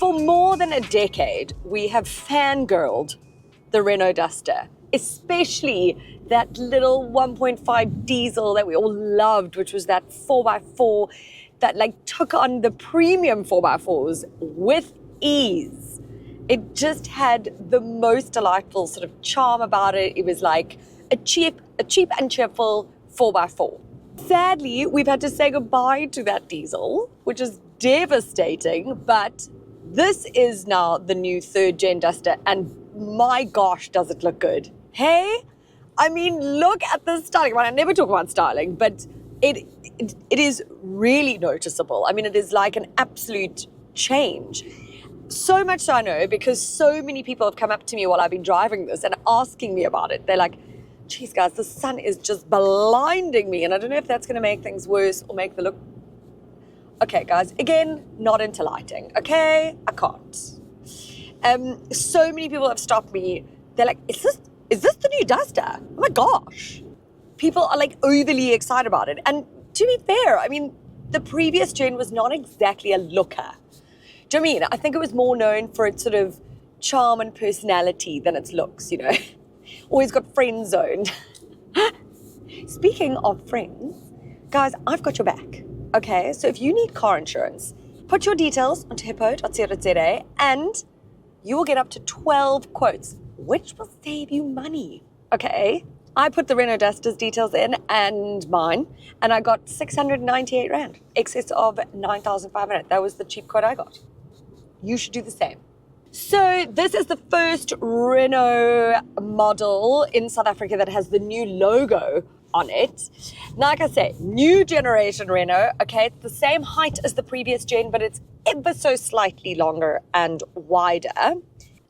For more than a decade, we have fangirled the Renault Duster, especially that little 1.5 diesel that we all loved, which was that 4x4 that like took on the premium 4x4s with ease. It just had the most delightful sort of charm about it. It was like a cheap and cheerful 4x4. Sadly, we've had to say goodbye to that diesel, which is devastating, but this is now the new 3rd gen Duster, and my gosh, does it look good. Hey? I mean, look at the styling. Well, I never talk about styling, but it is really noticeable. I mean, it is like an absolute change. So much so I know, because so many people have come up to me while I've been driving this and asking me about it. They're like, geez, guys, the sun is just blinding me, and I don't know if that's going to make things worse or make the look... Okay, guys, again, not into lighting, okay? I can't. So many people have stopped me. They're like, is this the new Duster? Oh my gosh. People are like overly excited about it. And to be fair, I mean, the previous gen was not exactly a looker. Do you know what I mean? I think it was more known for its sort of charm and personality than its looks, you know? Always got friend zoned. Speaking of friends, guys, I've got your back. Okay, so if you need car insurance, put your details onto hippo.co.za and you will get up to 12 quotes, which will save you money. Okay, I put the Renault Duster's details in and mine, and I got 698 Rand, excess of 9,500. That was the cheap quote I got. You should do the same. So this is the first Renault model in South Africa that has the new logo on it. Now, like I say, new generation Renault, okay, it's the same height as the previous gen, but it's ever so slightly longer and wider.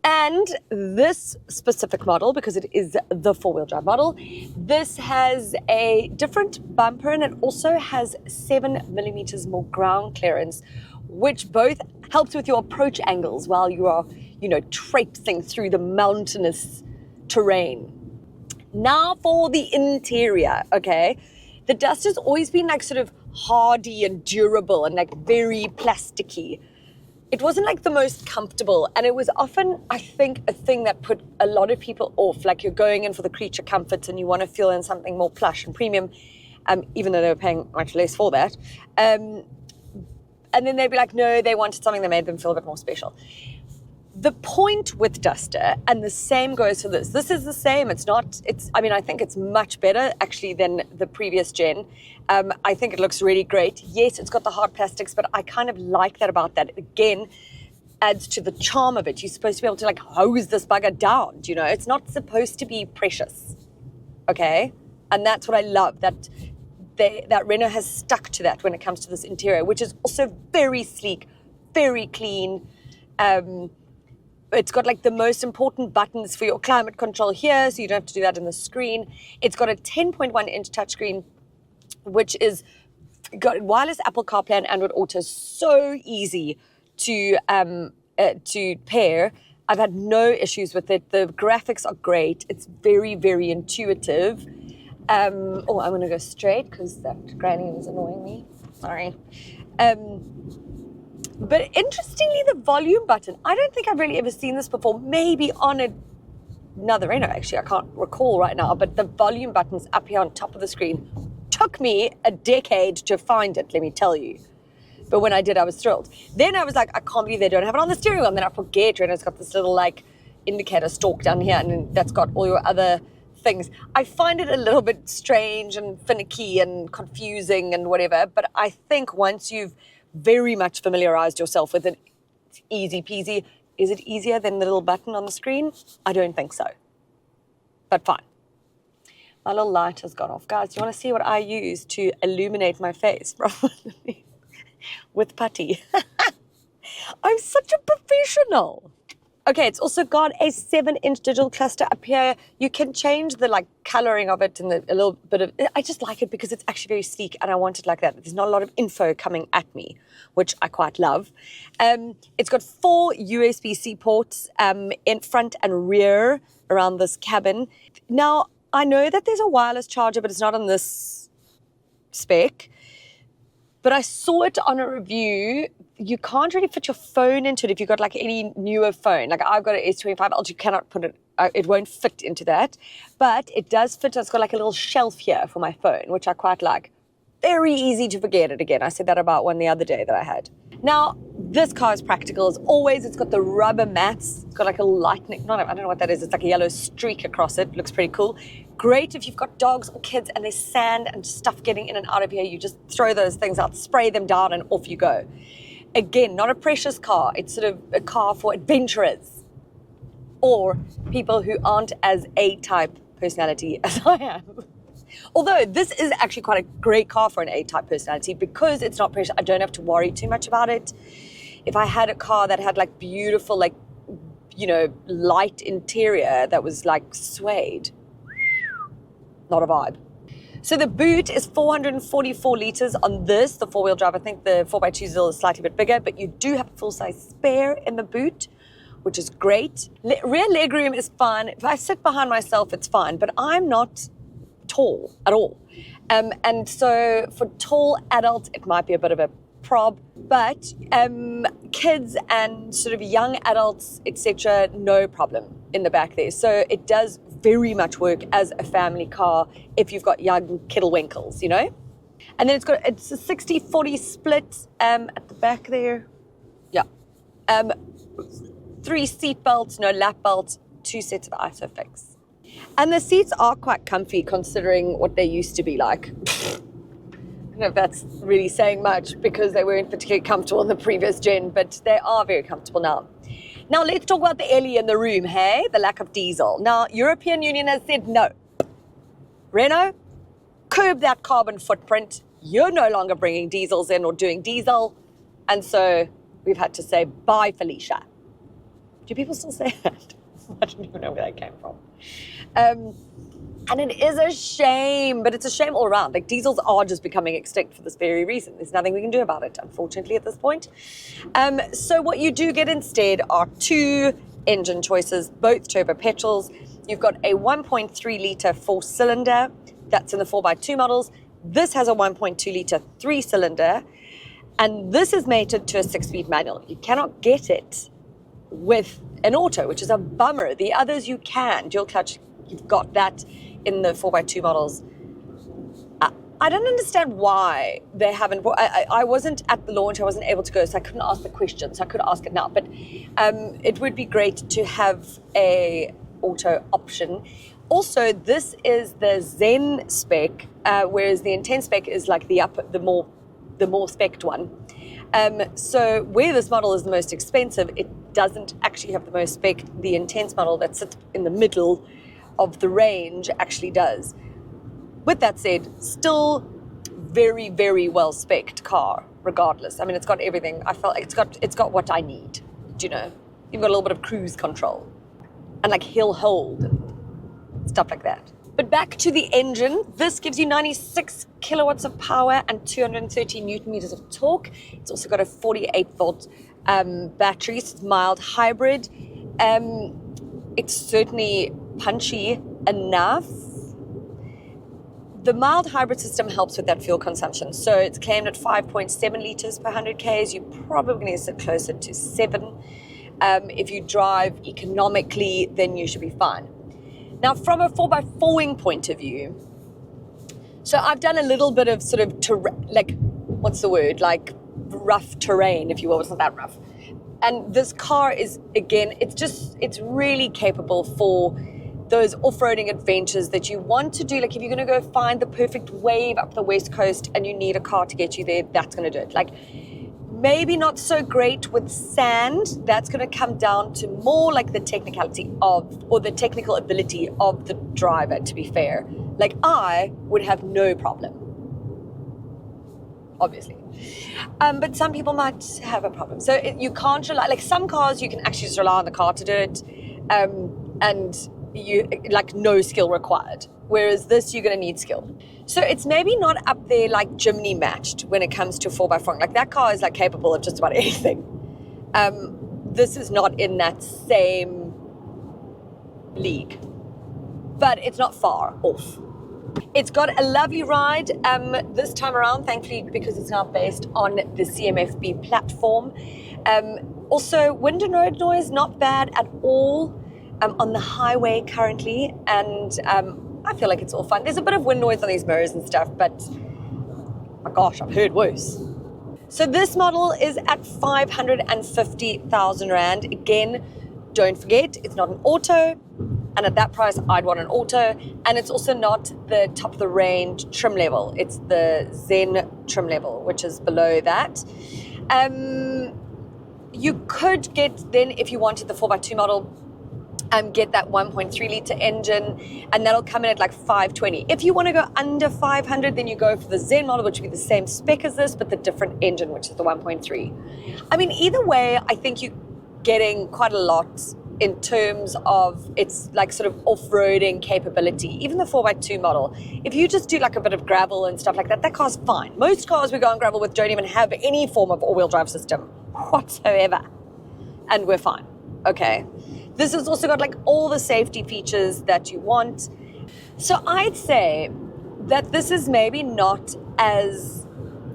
And this specific model, because it is the 4-wheel drive model, this has a different bumper, and it also has 7 millimeters more ground clearance, which both helps with your approach angles while you are, you know, traipsing through the mountainous terrain. Now for the interior, okay? The Duster's always been like sort of hardy and durable and like very plasticky. It wasn't like the most comfortable, and it was often, I think, a thing that put a lot of people off. Like, you're going in for the creature comforts and you want to feel in something more plush and premium, even though they were paying much less for that. And then they'd be like, no, they wanted something that made them feel a bit more special. The point with Duster, and the same goes for this. This is the same. I think it's much better actually than the previous gen. I think it looks really great. Yes, it's got the hard plastics, but I kind of like that about that. Again, adds to the charm of it. You're supposed to be able to like hose this bugger down. Do you know? It's not supposed to be precious. Okay? And that's what I love, that Renault has stuck to that when it comes to this interior, which is also very sleek, very clean. It's got like the most important buttons for your climate control here, so you don't have to do that in the screen. It's got a 10.1 inch touchscreen, which is got wireless Apple CarPlay and Android Auto. So easy to pair. I've had no issues with it. The graphics are great. It's very, very intuitive. I'm going to go straight because that grinding is annoying me. Sorry. But interestingly, the volume button, I don't think I've really ever seen this before. Maybe on another Renault, actually. I can't recall right now. But the volume button's up here on top of the screen. Took me a decade to find it, let me tell you. But when I did, I was thrilled. Then I was like, I can't believe they don't have it on the steering wheel. And then I forget, Renault's got this little like indicator stalk down here, and that's got all your other things. I find it a little bit strange and finicky and confusing and whatever. But I think once you've very much familiarized yourself with it, it's easy peasy. Is it easier than the little button on the screen? I don't think so. But fine. My little light has gone off. Guys, do you want to see what I use to illuminate my face? Probably with putty. I'm such a professional. Okay, it's also got a 7-inch digital cluster up here. You can change the like coloring of it and a little bit of, I just like it because it's actually very sleek and I want it like that. There's not a lot of info coming at me, which I quite love. It's got 4 USB-C ports in front and rear around this cabin. Now, I know that there's a wireless charger, but it's not on this spec. But I saw it on a review you can't really fit your phone into it if you've got like any newer phone. Like I've got an S25 Ultra, you cannot put it, it won't fit into that. But it does fit, it's got like a little shelf here for my phone, which I quite like. Very easy to forget it again. I said that about one the other day that I had. Now, this car is practical as always. It's got the rubber mats. It's got like a lightning, I don't know what that is. It's like a yellow streak across it. Looks pretty cool. Great if you've got dogs or kids and there's sand and stuff getting in and out of here. You just throw those things out, spray them down and off you go. Again, not a precious car. It's sort of a car for adventurers or people who aren't as A-type personality as I am. Although this is actually quite a great car for an A-type personality because it's not precious. I don't have to worry too much about it. If I had a car that had like beautiful, like, you know, light interior that was like suede, not a vibe. So the boot is 444 litres on this, the four-wheel drive. I think the 4x2 is slightly bit bigger, but you do have a full-size spare in the boot, which is great. Rear legroom is fine. If I sit behind myself, it's fine, but I'm not tall at all. And so for tall adults, it might be a bit of a prob, but kids and sort of young adults, etc., no problem in the back there. So it does very much work as a family car if you've got young kiddlewinkles, you know? And then it's a 60-40 split at the back there. Yeah. 3 seat belts, no lap belts, 2 sets of ISOFIX. And the seats are quite comfy considering what they used to be like. I don't know if that's really saying much because they weren't particularly comfortable in the previous gen, but they are very comfortable now. Now let's talk about the Ellie in the room, hey? The lack of diesel. Now, European Union has said no. Renault, curb that carbon footprint. You're no longer bringing diesels in or doing diesel. And so we've had to say, bye, Felicia. Do people still say that? I don't even know where that came from. And it is a shame, but it's a shame all around. Like diesels are just becoming extinct for this very reason. There's nothing we can do about it, unfortunately, at this point. So what you do get instead are 2 engine choices, both turbo petrols. You've got a 1.3 litre 4-cylinder. That's in the 4x2 models. This has a 1.2 litre 3-cylinder. And this is mated to a 6-speed manual. You cannot get it with an auto, which is a bummer. The others you can. Dual clutch, you've got that in the 4x2 models. I don't understand why they haven't. I wasn't at the launch. I wasn't able to go, so I couldn't ask the question. So I could ask it now. But it would be great to have a auto option. Also, this is the Zen spec, whereas the Intense spec is like the more spec'd one. So where this model is the most expensive, it doesn't actually have the most spec. The Intense model that sits in the middle of the range actually does. With that said, still very, very well spec'd car, regardless. I mean, it's got everything. I felt like it's got what I need. Do you know? You've got a little bit of cruise control and like hill hold and stuff like that. But back to the engine, this gives you 96 kilowatts of power and 230 newton meters of torque. It's also got a 48 volt battery, so it's mild hybrid. It's certainly punchy enough. The mild hybrid system helps with that fuel consumption. So it's claimed at 5.7 litres per 100 Ks. You probably need to sit closer to 7. If you drive economically, then you should be fine. Now, from a 4x4ing point of view, so I've done a little bit of sort of, rough terrain, if you will. It's not that rough. And this car is, again, it's really capable for those off-roading adventures that you want to do. Like if you're going to go find the perfect wave up the West Coast and you need a car to get you there, that's going to do it. Like maybe not so great with sand. That's going to come down to more like the technicality of, or the technical ability of the driver, to be fair. Like I would have no problem, obviously. But some people might have a problem. So you can't rely, like some cars you can actually just rely on the car to do it. And you like no skill required. Whereas this, you're going to need skill. So it's maybe not up there like Jimny matched when it comes to 4x4. Like that car is like capable of just about anything. This is not in that same league, but it's not far off. It's got a lovely ride this time around, thankfully, because it's now based on the CMFB platform. Also, wind and road noise, not bad at all on the highway currently, and I feel like it's all fine. There's a bit of wind noise on these mirrors and stuff, but my gosh, I've heard worse. So this model is at 550,000 Rand. Again, don't forget, it's not an auto, and at that price, I'd want an auto, and it's also not the top of the range trim level. It's the Zen trim level, which is below that. You could get then, if you wanted the 4x2 model, get that 1.3 litre engine, and that'll come in at like 520. If you want to go under 500, then you go for the Zen model, which would be the same spec as this, but the different engine, which is the 1.3. I mean, either way, I think you're getting quite a lot in terms of its like sort of off-roading capability. Even the 4x2 model, if you just do like a bit of gravel and stuff like that, that car's fine. Most cars we go on gravel with don't even have any form of all-wheel drive system whatsoever, and we're fine. Okay. This has also got like all the safety features that you want. So I'd say that this is maybe not as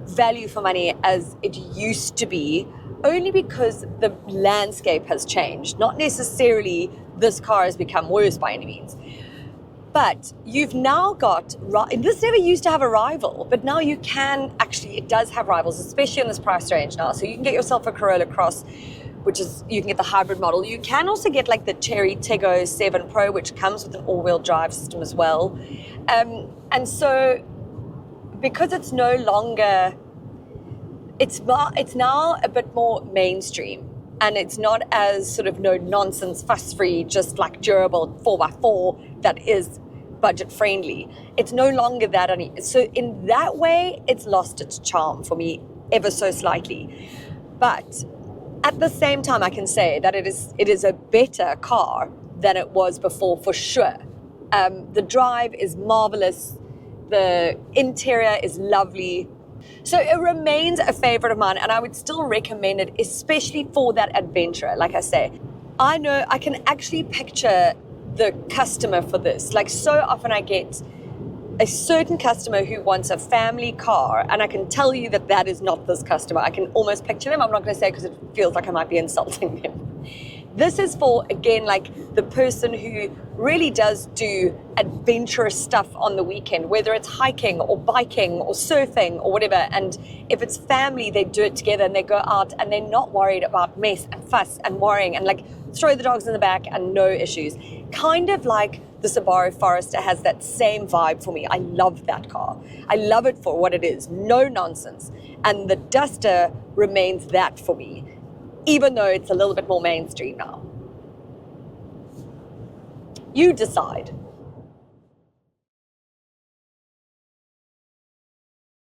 value for money as it used to be, only because the landscape has changed. Not necessarily this car has become worse by any means. But you've now got, this never used to have a rival, but now you can actually, it does have rivals, especially in this price range now. So you can get yourself a Corolla Cross, which is, you can get the hybrid model. You can also get like the Chery Tiggo 7 Pro, which comes with an all-wheel drive system as well. And so because it's no longer, it's now a bit more mainstream, and it's not as sort of no nonsense, fuss-free, just like durable 4x4 that is budget friendly. It's no longer that. So in that way, it's lost its charm for me ever so slightly. But at the same time, I can say that it is a better car than it was before, for sure. The drive is marvelous. The interior is lovely. So it remains a favorite of mine, and I would still recommend it, especially for that adventurer. Like I say, I know I can actually picture the customer for this. Like, so often I get a certain customer who wants a family car, and I can tell you that that is not this customer. I can almost picture them. I'm not going to say because it feels like I might be insulting them. This is for, again, like the person who really does do adventurous stuff on the weekend, whether it's hiking or biking or surfing or whatever. And if it's family, they do it together and they go out and they're not worried about mess and fuss and worrying and like throw the dogs in the back and no issues. Kind of like the Subaru Forester has that same vibe for me. I love that car. I love it for what it is. No nonsense. And the Duster remains that for me, even though it's a little bit more mainstream now. You decide.